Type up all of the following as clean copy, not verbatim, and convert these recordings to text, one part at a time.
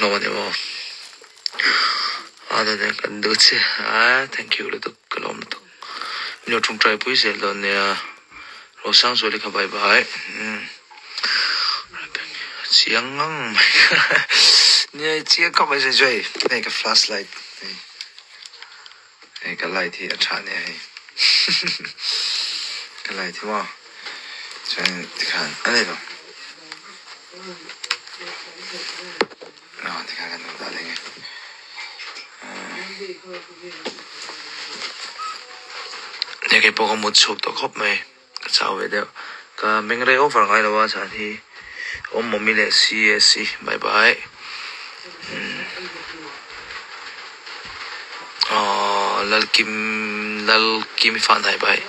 lo ne mo ada ne kan du che thank you lu tu kalom tu no chung try pui se lo ne ro sang so le kha bye bye chiang ngang ne chia ka ba se joi ne ka flashlight ne ka light hi acha ne hai cái này thì mà cho nên thì khán anh này rồi thì khán cái nó đã lên này cái bộ một số tổ khóc mày cái sao vậy đâu cái mình đây offer ngay đâu á thì ông mồm mi lệ CSC bye bye lal kim fan hai bye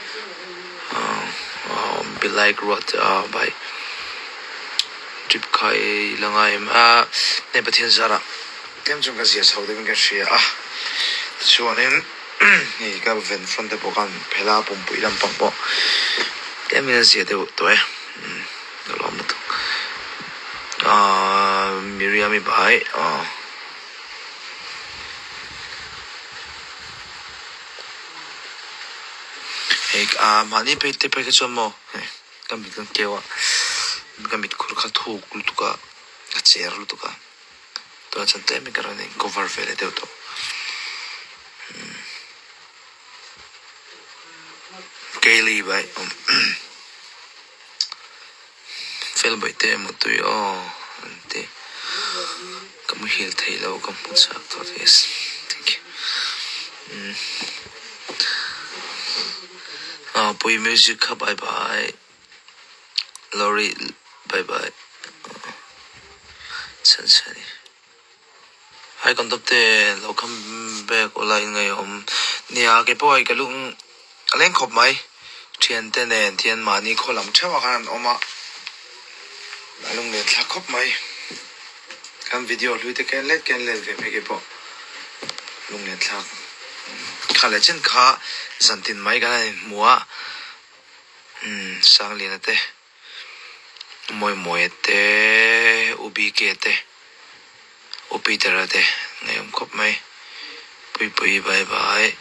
be like rot by trip khai langai ma ne pathian zara tem chung ka zia sau de ka shia chuanin ni ka ven front de bokan phela pum pui ram pam po tem min zia de to lo mo to miriam bai mani pe te pe ka chomo kam bit kan kewa kam bit khur kha thu kul tu ka chair lu tu ka to chan te me karane cover vele de to Kaylee bai fel bai te mo tu te kam hil thei lo kam put sak to yes thank you Pui music bye bye Lori bye bye Sansani hai con tập te lo come back lại ngày hôm nia cái boy cái lúc lên khop mai thiên tên này thiên mà ni khó lắm chắc là oma là lúc này thắc khop mai cái video lui cái lên về mấy cái bộ lúc này thắc khá là chân khá sản tin mấy cái này mua sang liền thế mồi thế ubi kia thế ubi tera thế ngày hôm cốp mấy bye bye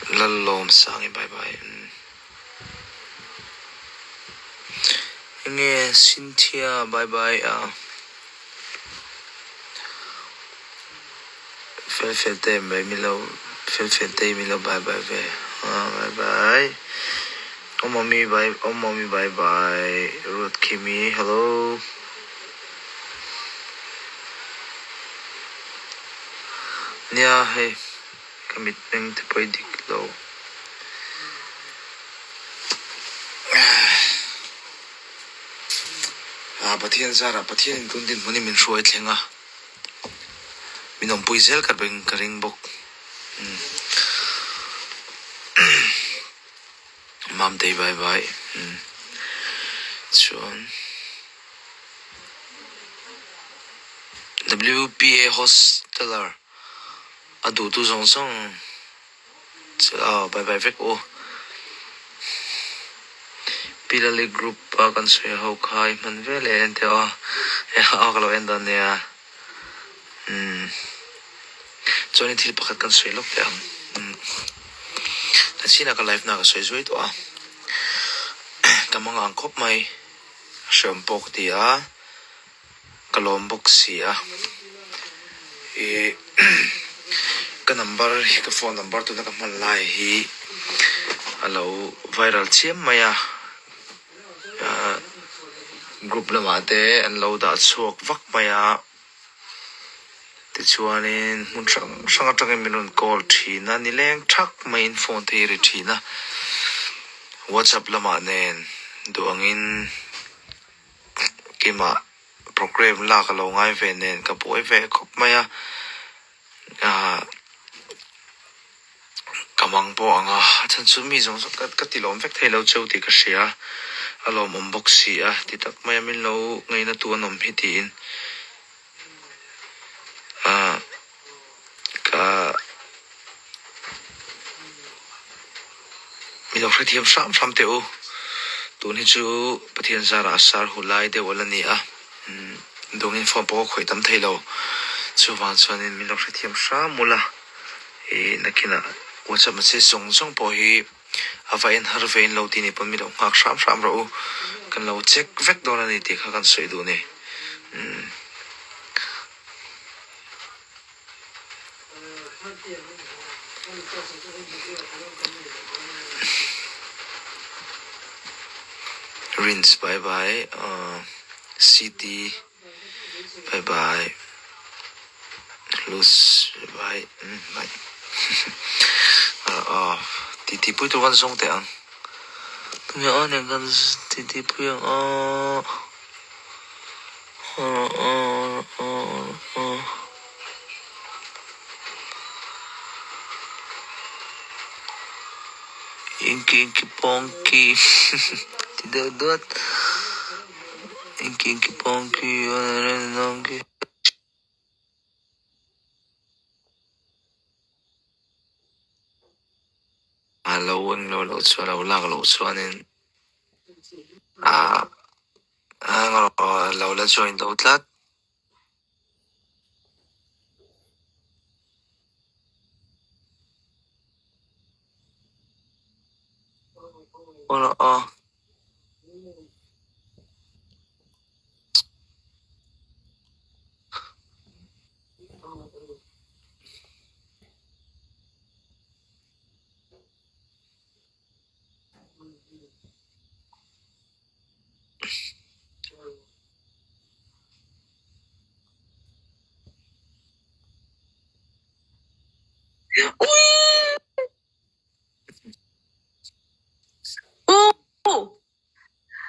lalom sang bye bye nghe Cynthia bye bye fel te mai milo bye bye ve bye bye mommy bye bye Ruth Kimi hello nia hey commitment to poi dik lo pathian zara pathian tun din moni min shoi thlenga minom puizel kar beng karing bok Mom day bye bye John WPA hosteler adu tu song bye bye vek Pilali group kan sui ho khai man vele ente akalo enda ne Johnny thil pakhat kan sui lok te Sina ka live na ka soi to kamang angkop mai shampok dia kalombok sia ka number ka phone number tu na ka man lai hi alo viral chem maya group la mate an lo da chuak vak maya ti chuanin mun sang atang minun call thina ni leng thak main phone thei ri thina WhatsApp lama nen duangin kima program la ka lo ngai ve nen ka poi ve khop maya kamang po anga chan chu mi jong ka tilom vek thei lo cheu ti ka sia alom unboxi ti tak maya min lo ngai na tu anom hi tin mi lo khrethiam sam te tu ni chu pathian zara sar hulai de wala ni Đúng in phong bó khởi tấm thầy lâu chú vàng cho nên mình đọc sẽ thiêm xa mù là nà kì nà WhatsApp mà sẽ sống sống bó hi à vài har vein lâu tì nì bọn mình đọc ngạc sám sám rau cần lâu check vek đó là nì tì khá cần sợi đủ nè rinse bye bye city bye bye loose bye bye tì bụi tôi vẫn sống tẹng tôi nhớ nên gần tì bụi inky ponky tidak dot inky ponky nongki lâu anh lâu xóa lâu lạc lâu xóa nên lâu là join đâu lát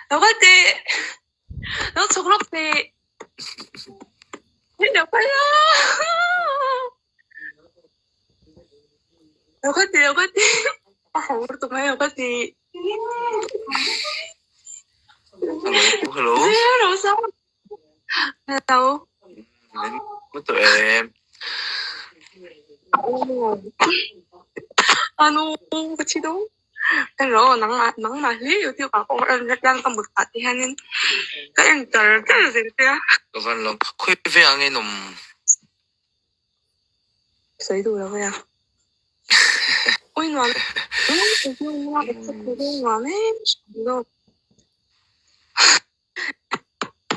여가지 너 저렇게 여가야 여가지 아무것도 마 여가지 hello hello sao hello mất tụi em ano 그치 너 hello nắng mà hí yêu tiêu bảo em đang cầm một phát thì hanin các em chờ cái gì thế cái phần lòng khuya về anh ấy nằm谁读的呀ôi nó cái nó này nó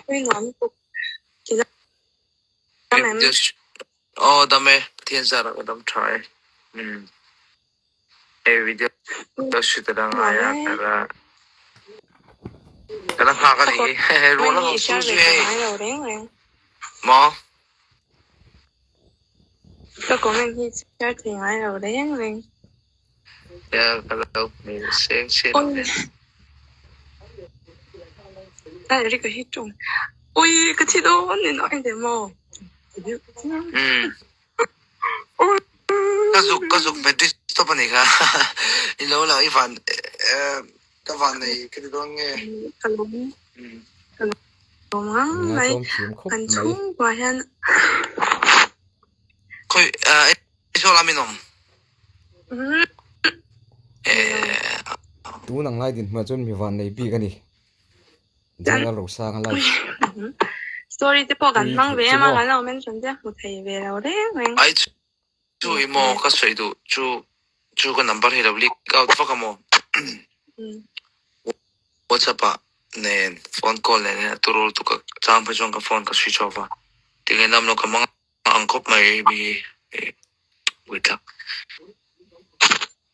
ôi nó chỉ là em just đam thiên gia là đam try video đó shoot đang ai là cái đó khác cái gì rồi nó không suy suy mà cái của mình thì chơi thì ai rồi đấy anh cái đó mình xem 나 이렇게 했죠. 오이 그치도 언니 너인데 뭐. cái dục phải đi stop này cả lâu là cái phần cái phần này cái đó nghe đúng không này anh chung và hen khôi số làm gì nôm tú nang lai din ma chon mi van nei pi ka ni jangal ro sa ngal lai story tiếp tục gần mang về mà gần nào mình chuẩn bị một thầy về đâu đấy mình ai chú imo cái sợi đồ chú cái number hay là link out phát cái mo WhatsApp nên phone call nên tôi rồi tôi cái trang phải chọn cái phone cái switch off thì cái năm nó cái mang ang khop mày bị wait up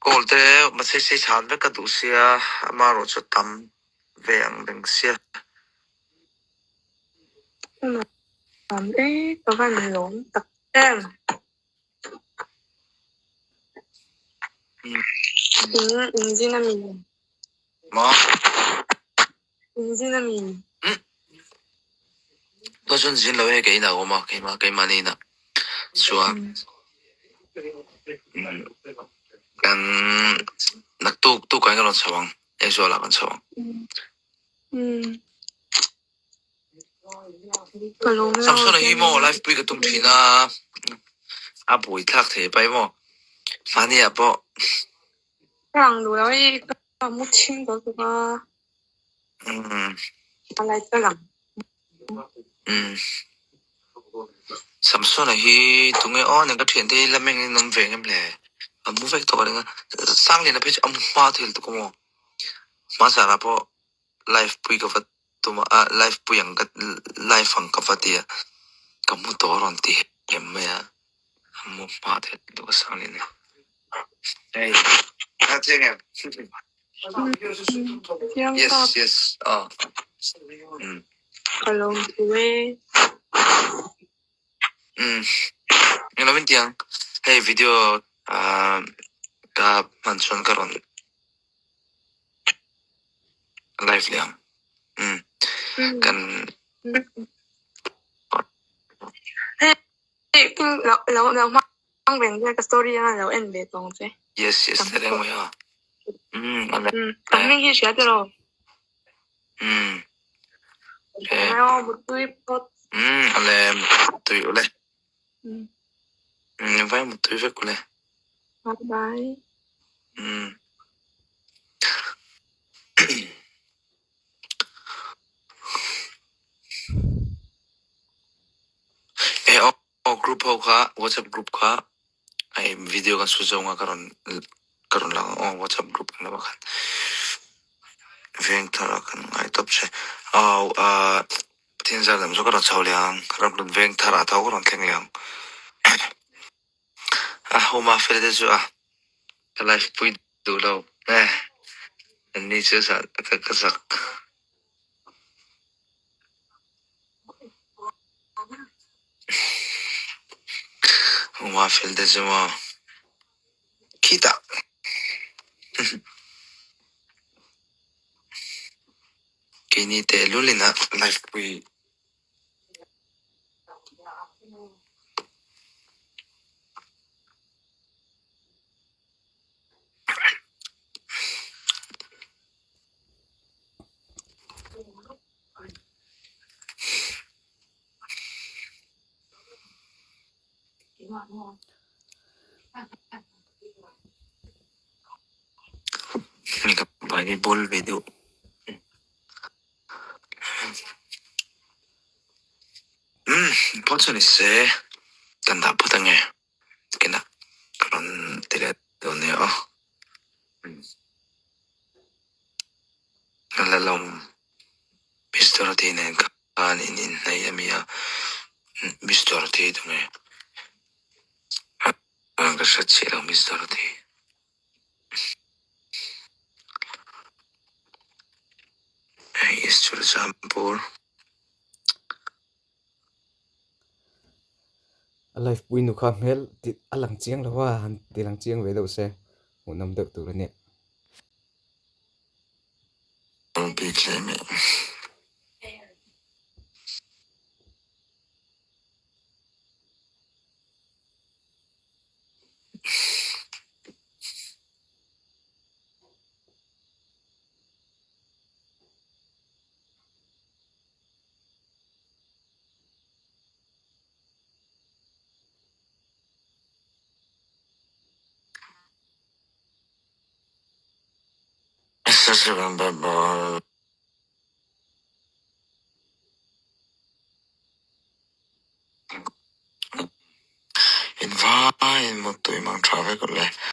call thế mà sẽ chán với cái đồ xia mà rồi cho tắm về ăn đằng xia làm đấy có phải mình lộn tập em 인지남이 뭐 인지남이 tôi chuẩn xin lỗi cái nào mà cái mà này nè xóa cái nãy tu cái nó sao bằng em xóa là cái sao bằng Samsung này mo live bui cái tung thuyền à bùi thác thế bay mo phản đi à bộ 그냥 노래가 묻힌 거가 lại cho lắm Samsung hi tunge on nga thien te la meng nom ve ngam le mu vek to nga sang le na page am ma thil to ko ma sa ra po life pui ka vat to ma life pu yang ka life ang ka vatia ka mu to ron ti em me ya mu ma thil to ka sang le ne hey that's it Yang yes kap yes kalong tuwe. Nga namin tiyang hey video ka mansion karon live liang kan Hey, lâu mang về cái story là lâu em về tông chứ. yes yes tereng mo ya ale Ang mingi siya pero. eh Ano một tuổi pot. ale tui ule vai một tui vek ule Bye bye. Group ho kha WhatsApp group kha ai video kan sujo nga karon lang WhatsApp group na ba kan veng thara kan ai top se tin za lam zo karon chawliang ram lun veng thara thaw karon thleng homa fer de zu life pui du lo ni chu sa ka sak homa fer de zu ma kita kini te lulina life pui ni ka bai bol video 버튼이 세 간다 포장해 그나 그런 데려오네요 알랄롬 미스터로티는 아니닌 나이미야 미스터로티 등에 그 셔츠랑 미스터로티 예스처를 잠볼 life pui nu kha mel ti alang chiang lo wa han ti lang chiang ve do se mu nam dek tu ne 비클레메 스스로 뭐 인바 인 것도 이만 트래블 걸래